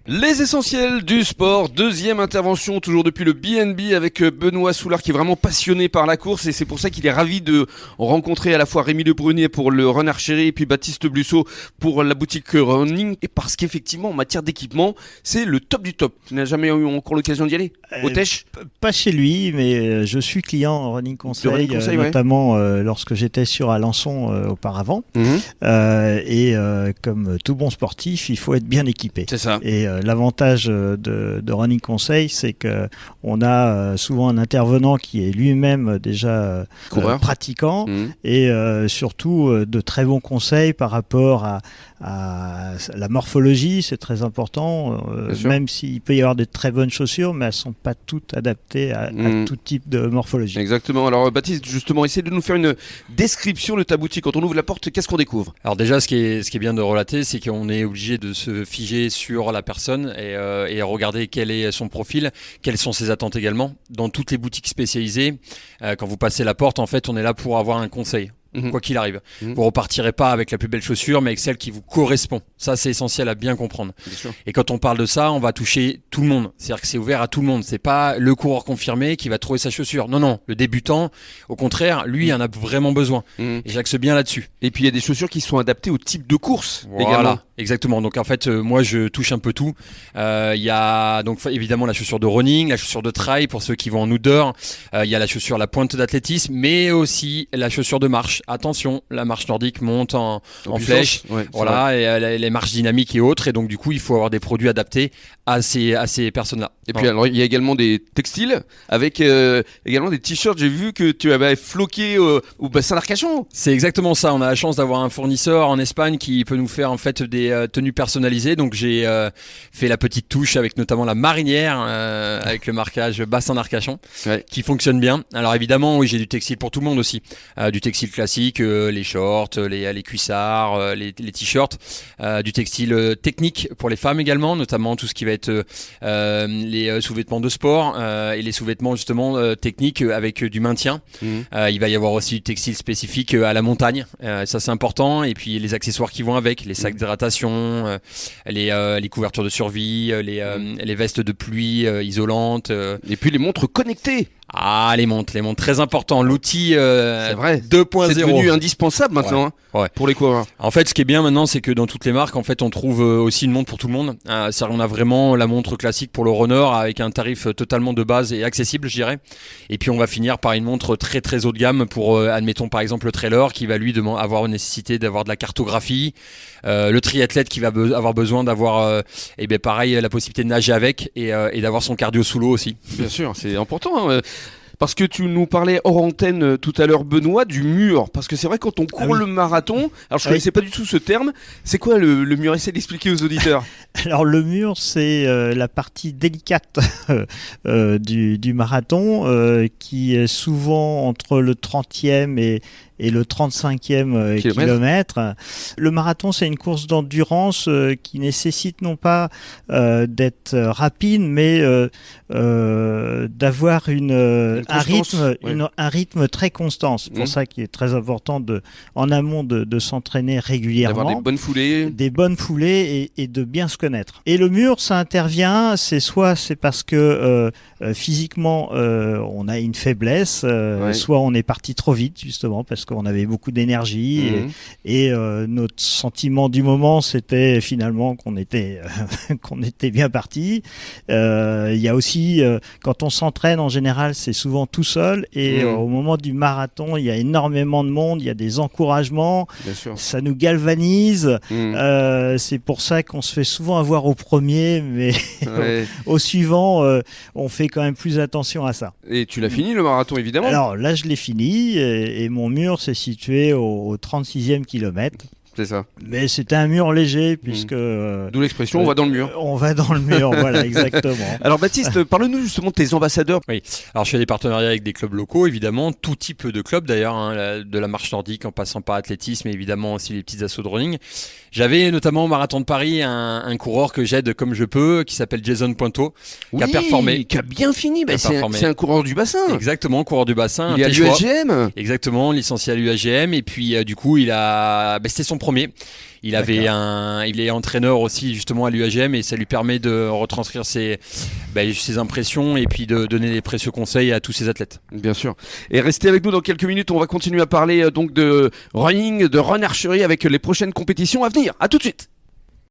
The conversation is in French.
Les essentiels du sport, deuxième intervention toujours depuis le BNB avec Benoît Soulard qui est vraiment passionné par la course et c'est pour ça qu'il est ravi de rencontrer à la fois Rémi Le Brunier pour le Run Archery et puis Baptiste Blussot pour la boutique Running et parce qu'effectivement en matière d'équipement c'est le top du top. Tu n'as jamais eu encore l'occasion d'y aller au Tech? Pas chez lui mais je suis client en Running Conseil, notamment lorsque j'étais sur Alençon auparavant et comme tout bon sportif il faut être bien équipé. C'est ça. Et l'avantage de Running Conseil, c'est qu'on a souvent un intervenant qui est lui-même déjà pratiquant et surtout de très bons conseils par rapport à la morphologie, c'est très important, même s'il peut y avoir de très bonnes chaussures, mais elles ne sont pas toutes adaptées à tout type de morphologie. Exactement. Alors Baptiste, justement, essaie de nous faire une description de ta boutique. Quand on ouvre la porte, qu'est-ce qu'on découvre? Alors déjà, ce qui est bien de relater, c'est qu'on est obligé de se figer sur la personne et regarder quel est son profil, quelles sont ses attentes également. Dans toutes les boutiques spécialisées, quand vous passez la porte, en fait, on est là pour avoir un conseil. Quoi qu'il arrive. Vous repartirez pas avec la plus belle chaussure, mais avec celle qui vous correspond. Ça, c'est essentiel à bien comprendre. Et quand on parle de ça, on va toucher tout le monde. C'est-à-dire que c'est ouvert à tout le monde. C'est pas le coureur confirmé qui va trouver sa chaussure. Non. Le débutant, au contraire, lui, en a vraiment besoin. Et j'axe bien là-dessus. Et puis, il y a des chaussures qui sont adaptées au type de course également. Voilà, exactement. Donc, en fait, moi, je touche un peu tout. Il y a donc évidemment la chaussure de running, la chaussure de trail pour ceux qui vont en outdoor. Il y a la chaussure, la pointe d'athlétisme, mais aussi la chaussure de marche. Attention, la marche nordique monte en flèche, voilà, et les marches dynamiques et autres, et donc du coup il faut avoir des produits adaptés à ces personnes-là. Et puis alors il y a également des textiles avec également des t-shirts. J'ai vu que tu avais floqué au bassin d'Arcachon. C'est exactement ça. On a la chance d'avoir un fournisseur en Espagne qui peut nous faire en fait des tenues personnalisées. Donc j'ai fait la petite touche avec notamment la marinière avec le marquage bassin d'Arcachon qui fonctionne bien. Alors évidemment, oui, j'ai du textile pour tout le monde aussi, du textile classique. Les shorts, les cuissards, les t-shirts, du textile technique pour les femmes également, notamment tout ce qui va être les sous-vêtements de sport et les sous-vêtements justement techniques avec du maintien. Il va y avoir aussi du textile spécifique à la montagne, ça c'est important, et puis les accessoires qui vont avec, les sacs d'hydratation, les couvertures de survie, les vestes de pluie isolantes. Et puis les montres connectées. Ah, les montres, très important. L'outil 2.0. C'est devenu indispensable maintenant pour les coureurs. En fait, ce qui est bien maintenant, c'est que dans toutes les marques, en fait, on trouve aussi une montre pour tout le monde. On a vraiment la montre classique pour le runner avec un tarif totalement de base et accessible, je dirais. Et puis, on va finir par une montre très très haut de gamme pour, admettons par exemple le trailer qui va lui avoir une nécessité d'avoir de la cartographie, le triathlète qui va avoir besoin d'avoir, pareil, la possibilité de nager avec et d'avoir son cardio sous l'eau aussi. Bien sûr, c'est important. Parce que tu nous parlais hors antenne tout à l'heure, Benoît, du mur. Parce que c'est vrai, quand on court le marathon, alors je ne connaissais pas du tout ce terme, c'est quoi le mur? Essaye d'expliquer aux auditeurs. Alors le mur, c'est la partie délicate du marathon qui est souvent entre le 30e et le 35e kilomètre. Le marathon, c'est une course d'endurance qui nécessite non pas d'être rapide, mais d'avoir un rythme très constant. C'est pour ça qu'il est très important en amont de s'entraîner régulièrement. D'avoir des bonnes foulées. Et de bien se connaître. Et le mur, ça intervient, c'est parce que physiquement, on a une faiblesse, soit on est parti trop vite, justement, parce qu'on avait beaucoup d'énergie et notre sentiment du moment, c'était finalement qu'on était bien parti. Il y a aussi, quand on s'entraîne, en général, c'est souvent tout seul et au moment du marathon, il y a énormément de monde, il y a des encouragements, ça nous galvanise. C'est pour ça qu'on se fait souvent avoir au premier, mais au suivant, on fait quand même plus attention à ça. Et tu l'as fini le marathon, évidemment? Alors là, je l'ai fini et mon mur s'est situé au 36e kilomètre. C'est ça. Mais c'était un mur léger puisque... D'où l'expression, on va dans le mur. On va dans le mur, voilà, exactement. Alors Baptiste, parle-nous justement de tes ambassadeurs. Oui, alors je fais des partenariats avec des clubs locaux, évidemment, tout type de clubs d'ailleurs, de la marche nordique en passant par athlétisme et évidemment aussi les petits assauts de running. J'avais notamment au Marathon de Paris un coureur que j'aide comme je peux, qui s'appelle Jason Pointeau, qui a performé. Qui a bien fini, c'est un coureur du bassin. Exactement, coureur du bassin. Il est à l'UAGM. Exactement, licencié à l'UAGM et puis du coup, c'était son premier. Il est entraîneur aussi justement à l'UAGM et ça lui permet de retranscrire ses impressions et puis de donner des précieux conseils à tous ses athlètes. Bien sûr. Et restez avec nous dans quelques minutes, on va continuer à parler donc de running, de run archery avec les prochaines compétitions à venir. À tout de suite.